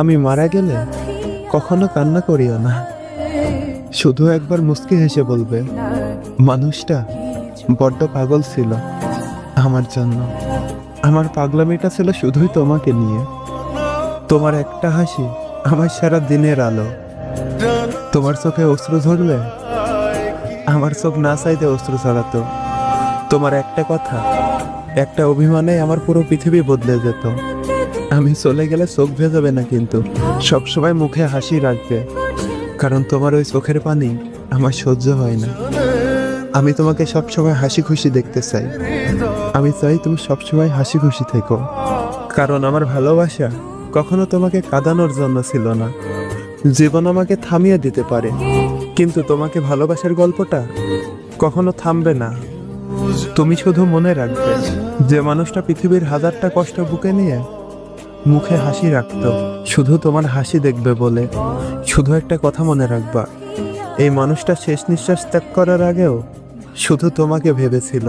আমি মারা গেলে কখনো কান্না করিও না, শুধু একবার মুচকি হেসে বলবে, মানুষটা বড্ড পাগল ছিল আমার জন্য। আমার পাগলামিটা ছিল শুধুই তোমাকে নিয়ে। তোমার একটা হাসি আমার সারা দিনের আলো। তোমার চোখে অশ্রু ঝরলে আমার চোখ না চাইতে অশ্রু ছড়াতো। তোমার একটা কথা, একটা অভিমানে আমার পুরো পৃথিবী বদলে যেত। আমি চলে গেলে চোখ ভেজাবে না, কিন্তু সবসময় মুখে হাসি রাখবে, কারণ তোমার ওই চোখের পানি আমার সহ্য হয় না। আমি তোমাকে সবসময় হাসি খুশি দেখতে চাই। আমি চাই তুমি সবসময় হাসি খুশি থেকো, কারণ আমার ভালোবাসা কখনো তোমাকে কাঁদানোর জন্য ছিল না। জীবন আমাকে থামিয়ে দিতে পারে, কিন্তু তোমাকে ভালোবাসার গল্পটা কখনো থামবে না। তুমি শুধু মনে রাখবে, যে মানুষটা পৃথিবীর হাজারটা কষ্ট বুকে নিয়ে মুখে হাসি রাখতো শুধু তোমার হাসি দেখবে বলে। শুধু একটা কথা মনে রাখবা, এই মানুষটা শেষ নিঃশ্বাস ত্যাগ করার আগেও শুধু তোমাকে ভেবেছিল।